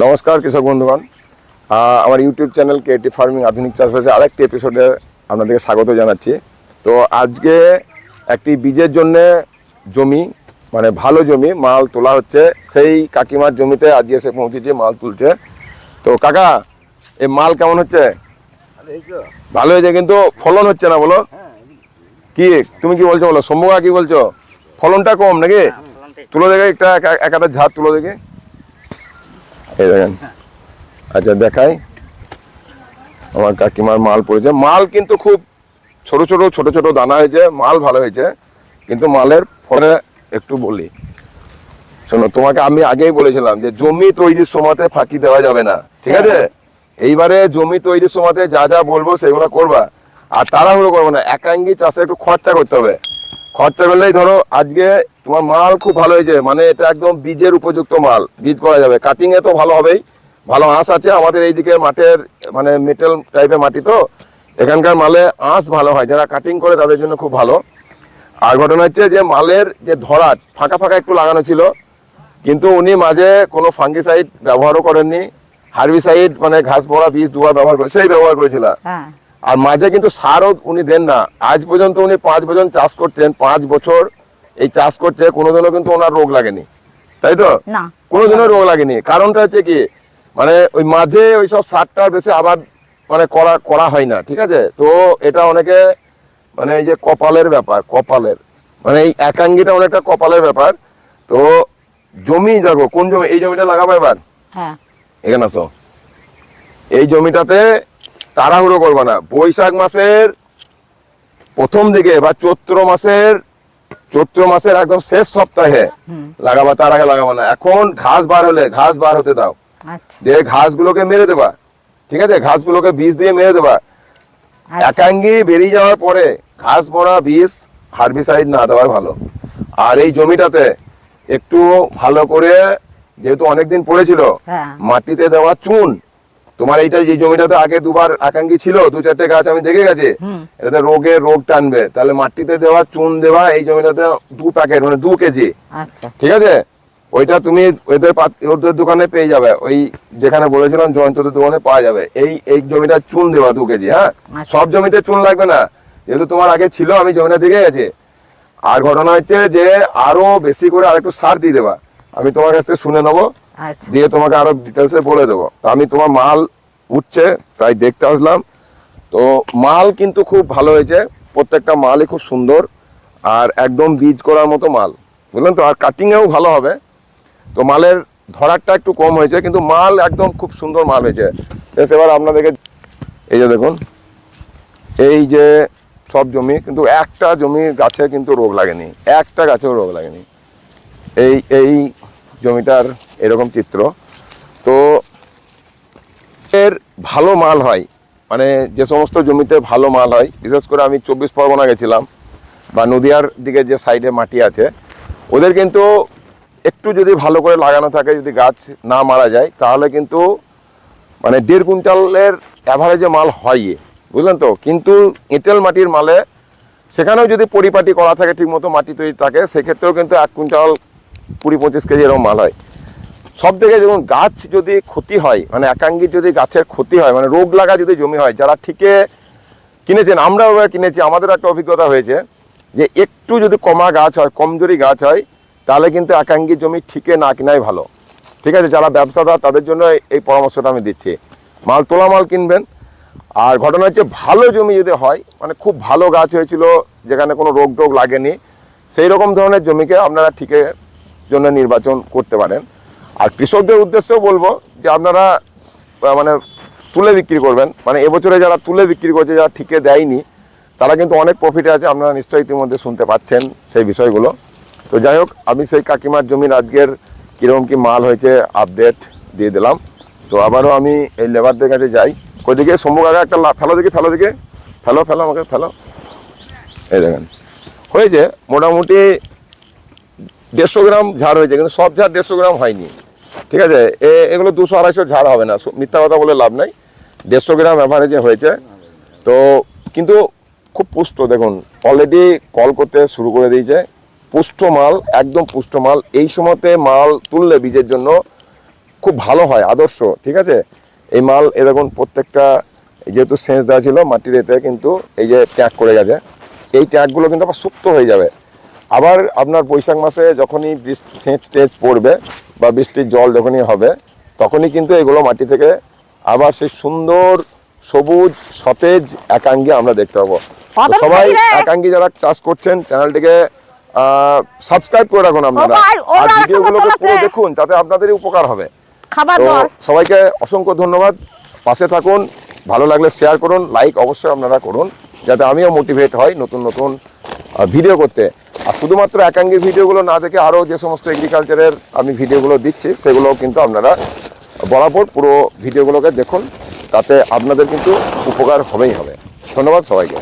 নমস্কার কৃষক বন্ধুগণ, আমার ইউটিউব চ্যানেল ক্রিয়েটিভ ফার্মিং আধুনিক চাষবাসে আরেকটি এপিসোডে আপনাদেরকে স্বাগত জানাচ্ছি। তো আজকে একটি বীজের জন্য জমি, মানে ভালো জমি, মাল তোলা হচ্ছে। সেই কাকিমার জমিতে আজকে এসে পৌঁছেছে, মাল তুলছে। তো কাকা, এই মাল কেমন হচ্ছে? ভালো হয়েছে, কিন্তু ফলন হচ্ছে না বলো। কি তুমি কি বলছো বলো, শম্ভুকা কি বলছো? ফলনটা কম নাকি? তুলো দেখে একটা ঝাড় তুলো দেখে। এই দেখেন, আচ্ছা দেখাই, আমার কাকিমার মাল পড়েছে। মাল কিন্তু খুব ছোট ছোট দানা হয়েছে, মাল ভালো হয়েছে। কিন্তু মালের ফলে একটু বলি, শোনো, তোমাকে আমি আগেই বলেছিলাম যে জমি তৈরির সময়তে ফাঁকি দেওয়া যাবে না, ঠিক আছে? এইবারে জমি তৈরির সময়তে যা যা বলবো সেগুলো করবা, আর তাড়াহুড়ো করবো না। একাঙ্গি চাষে একটু খরচা করতে হবে। খরচা করলেই ধরো আজকে তোমার মাল খুব ভালো হয়েছে, মানে এটা একদম বীজের উপযুক্ত মাল, বীজ করা যাবে। কাটিং এ তো ভালো হবেই, ভালো আঁশ আছে। আমাদের এইদিকে মাঠের মানে মেটাল টাইপের মাটি, তো এখানকার মালে আঁশ ভালো হয়, যারা কাটিং করে তাদের জন্য খুব ভালো। আর ঘটনা হচ্ছে যে মালের যে ধরাট ফাঁকা ফাঁকা একটু লাগানো ছিল, কিন্তু উনি মাঝে কোনো ফাঙ্গিসাইড ব্যবহারও করেননি, হার্বিসাইড মানে ঘাস মরা বীজ দুবার ব্যবহার করে সেই ব্যবহার করেছিল। আর মাঝে কিন্তু সারও উনি দেন না। আজ পর্যন্ত উনি 5 বছর চাষ করছেন, 5 বছর এই চাষ করছে, কোনোদিনও কিন্তু ওনার রোগ লাগেনি, তাই তো? না, কোনোদিনও রোগ লাগেনি। কারণটা হচ্ছে কি, মানে ওই মাঝে ওই সব সারটার বেশি আবার মানে করা হয় না, ঠিক আছে? তো এটা অনেকে মানে এই যে কপালের ব্যাপার, কপালের মানে এই একাঙ্গিটা অনেকটা কপালের ব্যাপার। তো জমি দেখো, কোন জমি, এই জমিটা লাগাবো এবার। এখানে আসো, এই জমিটাতে তাড়াহুড়ো করবে না। বৈশাখ মাসের প্রথম দিকে বা চৈত্র মাসের একদম শেষ সপ্তাহে লাগাবা, তার আগে লাগাবো না। এখন ঘাস বার হলে ঘাস বার হতে দাও, যে ঘাসগুলোকে মেরে দেবা, ঠিক আছে? ঘাসগুলোকে বীজ দিয়ে মেরে দেবা। একাঙ্গি বেরিয়ে যাওয়ার পরে ঘাস মরা বীজ, হার্বিসাইড না দেওয়াই ভালো। আর এই জমিটাতে একটু ভালো করে, যেহেতু অনেকদিন পড়েছিল, মাটিতে দেওয়া চুন। তোমার এইটা যে জমিটাতে আগে দুবার একাঙ্গি ছিল, 2-4টে গাছ আমি দেখে গেছি, এটাতে রোগ টানবে। তাহলে মাটিতে দেওয়া চুন দেওয়া, এই জমিটাতে 2 প্যাকেট মানে 2 কেজি, ঠিক আছে? ওইটা তুমি ওদের দোকানে পেয়ে যাবে, ওই যেখানে বলেছিলাম জয়ন্তদের দোকানে পাওয়া যাবে। এই জমিটা চুন দেওয়া 2 কেজি। হ্যাঁ, সব জমিতে চুন লাগবে না, যেহেতু তোমার আগে ছিল, আমি জমিটা দেখে গেছি। আর ঘটনা হচ্ছে যে আরো বেশি করে আরেকটু সার দিয়ে দেবা। আমি তোমার কাছ থেকে শুনে নেবো, দিয়ে তোমাকে আরো ডিটেলসে বলে দেবো। তো আমি তোমার মাল উঠছে তাই দেখতে আসলাম। তো মাল কিন্তু খুব ভালো হয়েছে, প্রত্যেকটা মালই খুব সুন্দর, আর একদম বীজ করার মতো মাল, বুঝলেন তো? আর কাটিংয়েও ভালো হবে। তো মালের ধরারটা একটু কম হয়েছে, কিন্তু মাল একদম খুব সুন্দর মাল হয়েছে। বেশ, এবার আপনাদেরকে এই যে দেখুন, এই যে সব জমি, কিন্তু একটা জমি গাছে কিন্তু রোগ লাগেনি, একটা গাছেও রোগ লাগেনি। এই জমিটার এরকম চিত্র। তো এর ভালো মাল হয়, মানে যে সমস্ত জমিতে ভালো মাল হয়, বিশেষ করে আমি 24 পরগনা গেছিলাম, বা নদিয়ার দিকে যে সাইডে মাটি আছে, ওদের কিন্তু একটু যদি ভালো করে লাগানো থাকে, যদি গাছ না মারা যায়, তাহলে কিন্তু মানে 1.5 কুইন্টালের অ্যাভারেজে মাল হয়, বুঝলেন তো? কিন্তু এঁটেল মাটির মালে, সেখানেও যদি পরিপাটি করা থাকে, ঠিক মতো মাটি তৈরি থাকে, সেক্ষেত্রেও কিন্তু 1 কুইন্টাল 20-25 কেজি এরকম মাল হয়। সব থেকে যখন গাছ যদি ক্ষতি হয়, মানে একাঙ্গির যদি গাছের ক্ষতি হয়, মানে রোগ লাগা যদি জমি হয়, যারা ঠিকে কিনেছেন, আমরাও কিনেছি, আমাদের একটা অভিজ্ঞতা হয়েছে যে একটু যদি কমা গাছ হয়, কমজোরি গাছ হয়, তাহলে কিন্তু একাঙ্গির জমি ঠিকে না কিনাই ভালো, ঠিক আছে? যারা ব্যবসাদার তাদের জন্য এই পরামর্শটা আমি দিচ্ছি, মাল তোলা মাল কিনবেন। আর ঘটনা হচ্ছে ভালো জমি যদি হয়, মানে খুব ভালো গাছ হয়েছিল, যেখানে কোনো রোগ টোগ লাগেনি, সেই রকম ধরনের জমিকে আপনারা ঠিকের জন্য নির্বাচন করতে পারেন। আর কৃষকদের উদ্দেশ্যেও বলবো যে আপনারা মানে তুলে বিক্রি করবেন। মানে এবছরে যারা তুলে বিক্রি করছে, যারা ঠিকে দেয়নি, তারা কিন্তু অনেক প্রফিটে আছে, আপনারা নিশ্চয়ই ইতিমধ্যে শুনতে পাচ্ছেন সেই বিষয়গুলো। তো যাই হোক, আমি সেই কাকিমার জমির আজকের কীরকম কী মাল হয়েছে আপডেট দিয়ে দিলাম। তো আবারও আমি এই লেবারদের কাছে যাই। ওইদিকে শম্ভু কাকা একটা ফেলো দেখি, ফেলো আমাকে ফেলো। এই দেখেন, হয়েছে মোটামুটি 150 গ্রাম ঝাড় হয়েছে, কিন্তু সব ঝাড় 150 গ্রাম হয়নি, ঠিক আছে? এগুলো 200-250 ঝাড় হবে না, মিথ্যা কথা বলে লাভ নাই। 150 গ্রাম অ্যাভারেজে হয়েছে। তো কিন্তু খুব পুষ্ট, দেখুন অলরেডি কল করতে শুরু করে দিয়েছে। পুষ্ট মাল, একদম পুষ্ট মাল। এই সময়তে মাল তুললে বীজের জন্য খুব ভালো হয়, আদর্শ। ঠিক আছে, এই মাল এরকম প্রত্যেকটা যেহেতু সেচ দেওয়া ছিল মাটির এতে, কিন্তু এই যে ট্যাগ করে গেছে, এই ট্যাগগুলো কিন্তু আবার সুপ্ত হয়ে যাবে। আবার আপনার বৈশাখ মাসে যখনই সেচ টেচ পড়বে বা বৃষ্টির জল যখনই হবে, তখনই কিন্তু এগুলো মাটি থেকে আবার সেই সুন্দর সবুজ সতেজ একাঙ্গি আমরা দেখতে পাবো। তো সবাই একাঙ্গি যারা চাষ করছেন চ্যানেলটিকে সাবস্ক্রাইব করে রাখুন আপনারা, আর ভিডিওগুলোকে পুরো দেখুন, তাতে আপনাদেরই উপকার হবে। তো সবাইকে অসংখ্য ধন্যবাদ, পাশে থাকুন, ভালো লাগলে শেয়ার করুন, লাইক অবশ্যই আপনারা করুন, যাতে আমিও মোটিভেট হই নতুন নতুন ভিডিও করতে। আর শুধুমাত্র একাঙ্গির ভিডিওগুলো না দেখে আরও যে সমস্ত এগ্রিকালচারের আমি ভিডিওগুলো দিচ্ছি সেগুলো কিন্তু আপনারা বরাবর পুরো ভিডিওগুলোকে দেখুন, তাতে আপনাদের কিন্তু উপকার হবেই হবে। ধন্যবাদ সবাইকে।